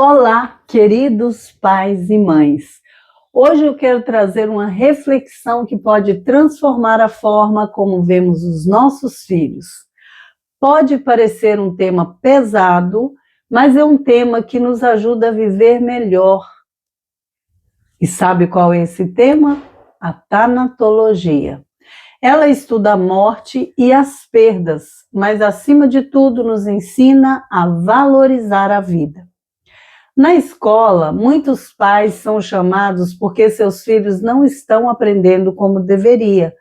Olá, queridos pais e mães! Hoje eu quero trazer uma reflexão que pode transformar a forma como vemos os nossos filhos. Pode parecer um tema pesado, mas é um tema que nos ajuda a viver melhor. E sabe qual é esse tema? A tanatologia. Ela estuda a morte e as perdas, mas acima de tudo nos ensina a valorizar a vida. Na escola, muitos pais são chamados porque seus filhos não estão aprendendo como deveria.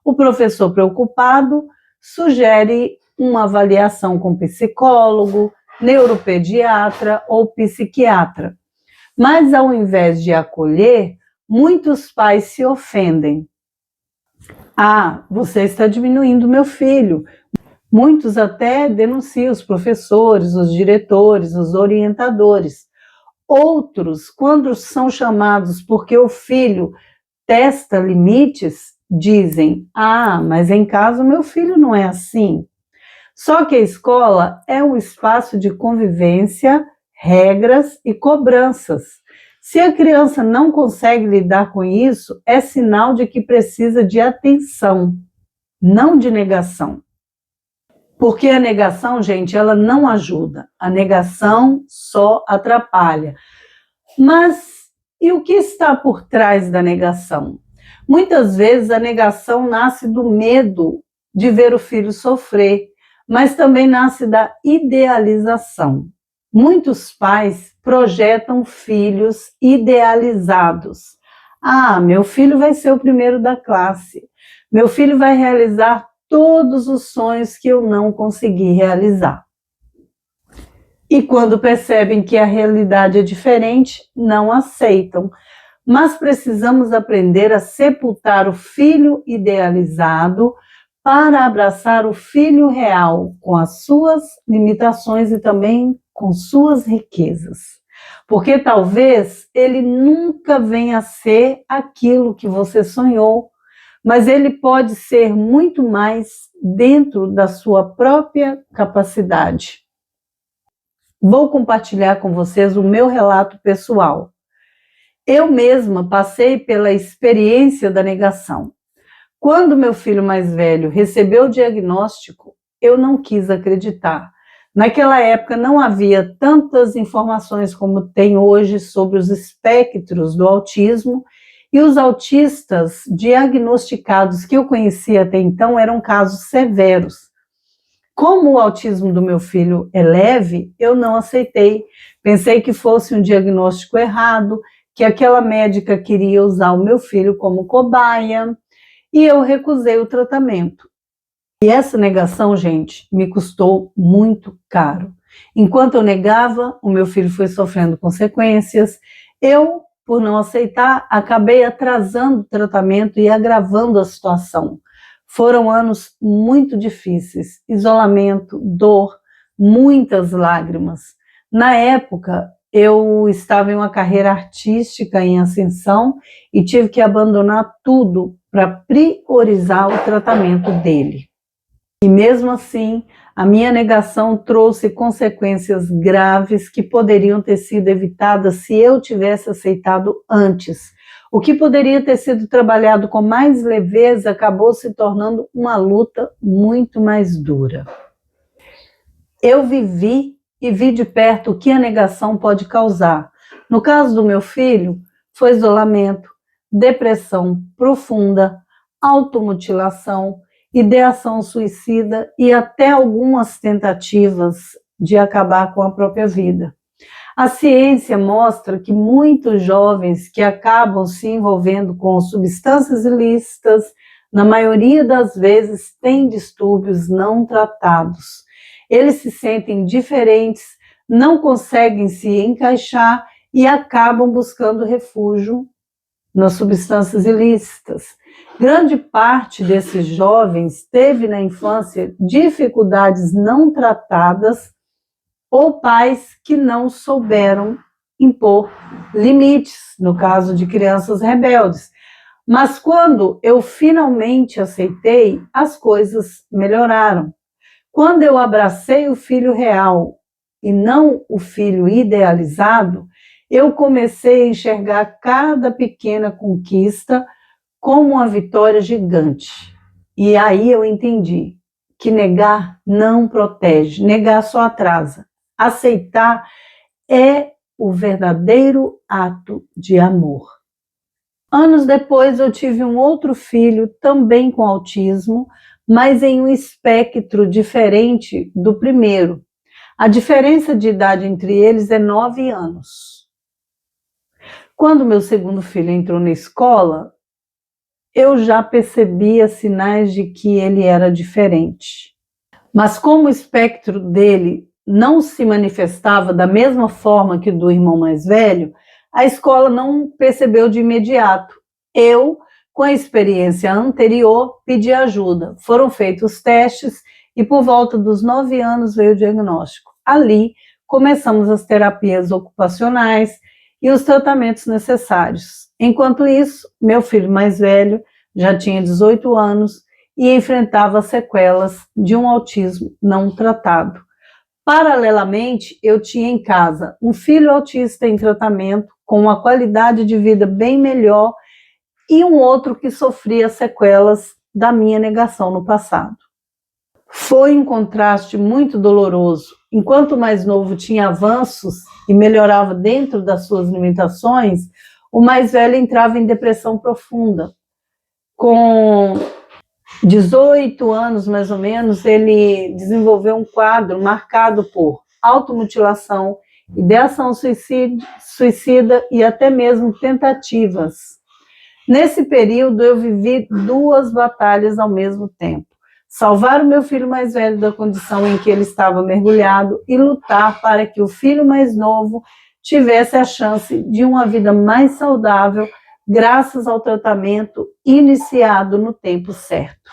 O professor preocupado sugere uma avaliação com psicólogo, neuropediatra ou psiquiatra. Mas ao invés de acolher, muitos pais se ofendem. Ah, você está diminuindo meu filho. Muitos até denunciam os professores, os diretores, os orientadores. Outros, quando são chamados porque o filho testa limites, dizem: ah, mas em casa o meu filho não é assim. Só que a escola é um espaço de convivência, regras e cobranças. Se a criança não consegue lidar com isso, é sinal de que precisa de atenção, não de negação. Porque a negação, gente, ela não ajuda. A negação só atrapalha. Mas e o que está por trás da negação? Muitas vezes a negação nasce do medo de ver o filho sofrer, mas também nasce da idealização. Muitos pais projetam filhos idealizados. Ah, meu filho vai ser o primeiro da classe. Meu filho vai realizar todos os sonhos que eu não consegui realizar. E quando percebem que a realidade é diferente, não aceitam. Mas precisamos aprender a sepultar o filho idealizado para abraçar o filho real, com as suas limitações e também com suas riquezas. Porque talvez ele nunca venha a ser aquilo que você sonhou, mas ele pode ser muito mais dentro da sua própria capacidade. Vou compartilhar com vocês o meu relato pessoal. Eu mesma passei pela experiência da negação. Quando meu filho mais velho recebeu o diagnóstico, eu não quis acreditar. Naquela época não havia tantas informações como tem hoje sobre os espectros do autismo, e os autistas diagnosticados que eu conhecia até então eram casos severos. Como o autismo do meu filho é leve, eu não aceitei. Pensei que fosse um diagnóstico errado, que aquela médica queria usar o meu filho como cobaia, e eu recusei o tratamento. E essa negação, gente, me custou muito caro. Enquanto eu negava, o meu filho foi sofrendo consequências. Eu, por não aceitar, acabei atrasando o tratamento e agravando a situação. Foram anos muito difíceis, isolamento, dor, muitas lágrimas. Na época, eu estava em uma carreira artística em ascensão e tive que abandonar tudo para priorizar o tratamento dele. E mesmo assim, a minha negação trouxe consequências graves que poderiam ter sido evitadas se eu tivesse aceitado antes. O que poderia ter sido trabalhado com mais leveza acabou se tornando uma luta muito mais dura. Eu vivi e vi de perto o que a negação pode causar. No caso do meu filho, foi isolamento, depressão profunda, automutilação, ideação suicida e até algumas tentativas de acabar com a própria vida. A ciência mostra que muitos jovens que acabam se envolvendo com substâncias ilícitas, na maioria das vezes, têm distúrbios não tratados. Eles se sentem diferentes, não conseguem se encaixar e acabam buscando refúgio nas substâncias ilícitas. Grande parte desses jovens teve na infância dificuldades não tratadas ou pais que não souberam impor limites, no caso de crianças rebeldes. Mas quando eu finalmente aceitei, as coisas melhoraram. Quando eu abracei o filho real e não o filho idealizado, eu comecei a enxergar cada pequena conquista como uma vitória gigante. E aí eu entendi que negar não protege, negar só atrasa. Aceitar é o verdadeiro ato de amor. Anos depois eu tive um outro filho, também com autismo, mas em um espectro diferente do primeiro. A diferença de idade entre eles é 9 anos. Quando meu segundo filho entrou na escola, eu já percebia sinais de que ele era diferente. Mas como o espectro dele não se manifestava da mesma forma que o do irmão mais velho, a escola não percebeu de imediato. Eu, com a experiência anterior, pedi ajuda. Foram feitos os testes e por volta dos 9 anos veio o diagnóstico. Ali, começamos as terapias ocupacionais e os tratamentos necessários. Enquanto isso, meu filho mais velho já tinha 18 anos e enfrentava sequelas de um autismo não tratado. Paralelamente, eu tinha em casa um filho autista em tratamento, com uma qualidade de vida bem melhor, e um outro que sofria sequelas da minha negação no passado. Foi um contraste muito doloroso. Enquanto o mais novo tinha avanços e melhorava dentro das suas limitações, o mais velho entrava em depressão profunda. Com 18 anos, mais ou menos, ele desenvolveu um quadro marcado por automutilação, ideação suicida e até mesmo tentativas. Nesse período, eu vivi 2 batalhas ao mesmo tempo. Salvar o meu filho mais velho da condição em que ele estava mergulhado e lutar para que o filho mais novo tivesse a chance de uma vida mais saudável, graças ao tratamento iniciado no tempo certo.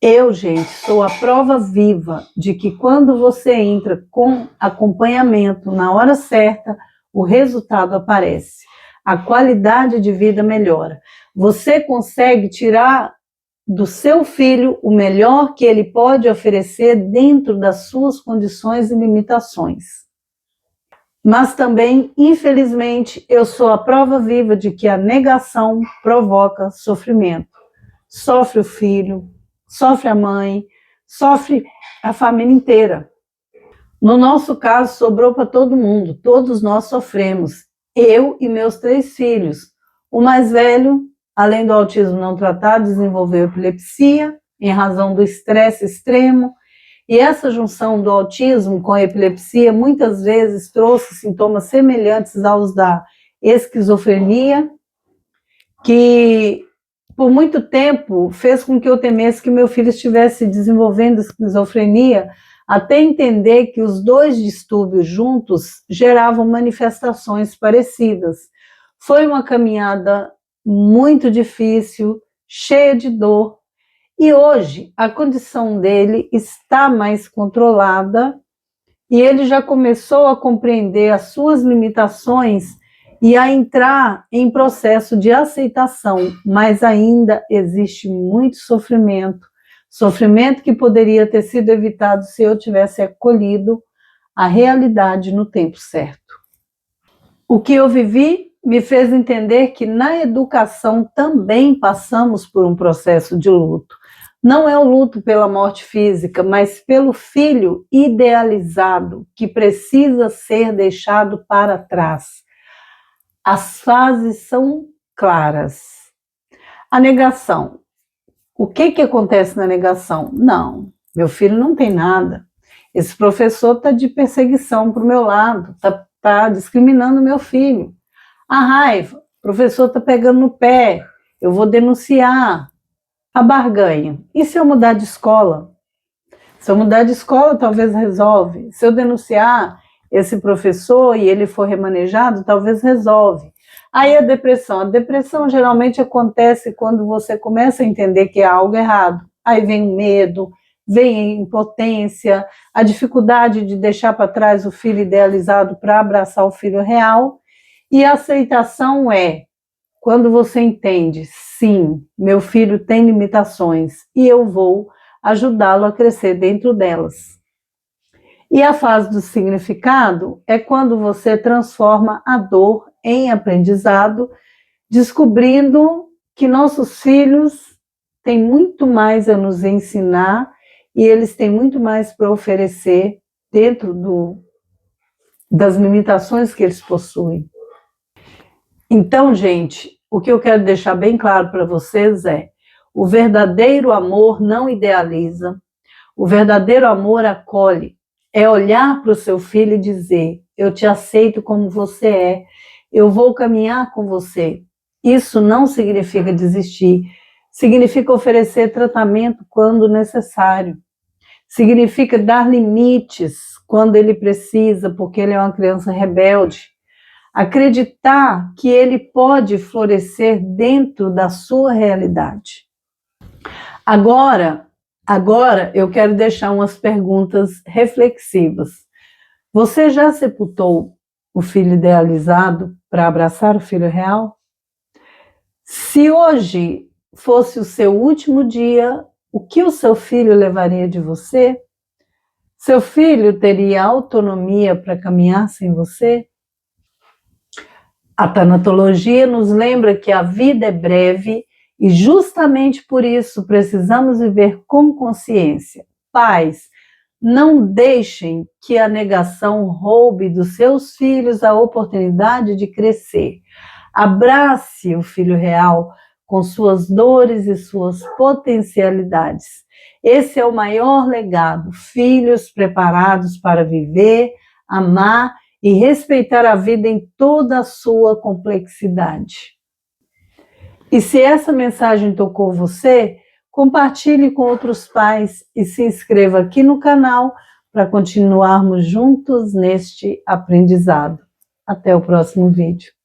Eu, gente, sou a prova viva de que quando você entra com acompanhamento na hora certa, o resultado aparece. A qualidade de vida melhora. Você consegue tirar do seu filho o melhor que ele pode oferecer dentro das suas condições e limitações. Mas também, infelizmente, eu sou a prova viva de que a negação provoca sofrimento. Sofre o filho, sofre a mãe, sofre a família inteira. No nosso caso, sobrou para todo mundo, todos nós sofremos, eu e meus 3 filhos. O mais velho, além do autismo não tratado, desenvolveu epilepsia em razão do estresse extremo, e essa junção do autismo com a epilepsia muitas vezes trouxe sintomas semelhantes aos da esquizofrenia, que por muito tempo fez com que eu temesse que meu filho estivesse desenvolvendo esquizofrenia, até entender que os 2 distúrbios juntos geravam manifestações parecidas. Foi uma caminhada muito difícil, cheia de dor, e hoje a condição dele está mais controlada e ele já começou a compreender as suas limitações e a entrar em processo de aceitação, mas ainda existe muito sofrimento, sofrimento que poderia ter sido evitado se eu tivesse acolhido a realidade no tempo certo. O que eu vivi me fez entender que na educação também passamos por um processo de luto. Não é o luto pela morte física, mas pelo filho idealizado que precisa ser deixado para trás. As fases são claras. A negação. O que acontece na negação? Não, meu filho não tem nada. Esse professor está de perseguição para o meu lado, está discriminando meu filho. A raiva, o professor está pegando no pé, eu vou denunciar. A barganha, e se eu mudar de escola? Se eu mudar de escola, talvez resolve. Se eu denunciar esse professor e ele for remanejado, talvez resolve. Aí a depressão geralmente acontece quando você começa a entender que há algo errado. Aí vem o medo, vem a impotência, a dificuldade de deixar para trás o filho idealizado para abraçar o filho real, e a aceitação é quando você entende, sim, meu filho tem limitações e eu vou ajudá-lo a crescer dentro delas. E a fase do significado é quando você transforma a dor em aprendizado, descobrindo que nossos filhos têm muito mais a nos ensinar e eles têm muito mais para oferecer dentro das limitações que eles possuem. Então, gente, o que eu quero deixar bem claro para vocês é: o verdadeiro amor não idealiza, o verdadeiro amor acolhe. É olhar para o seu filho e dizer: eu te aceito como você é, eu vou caminhar com você. Isso não significa desistir, significa oferecer tratamento quando necessário, significa dar limites quando ele precisa, porque ele é uma criança rebelde. Acreditar que ele pode florescer dentro da sua realidade. Agora eu quero deixar umas perguntas reflexivas. Você já sepultou o filho idealizado para abraçar o filho real? Se hoje fosse o seu último dia, o que o seu filho levaria de você? Seu filho teria autonomia para caminhar sem você? A tanatologia nos lembra que a vida é breve e justamente por isso precisamos viver com consciência. Pais, não deixem que a negação roube dos seus filhos a oportunidade de crescer. Abrace o filho real com suas dores e suas potencialidades. Esse é o maior legado, filhos preparados para viver, amar e respeitar a vida em toda a sua complexidade. E se essa mensagem tocou você, compartilhe com outros pais e se inscreva aqui no canal para continuarmos juntos neste aprendizado. Até o próximo vídeo.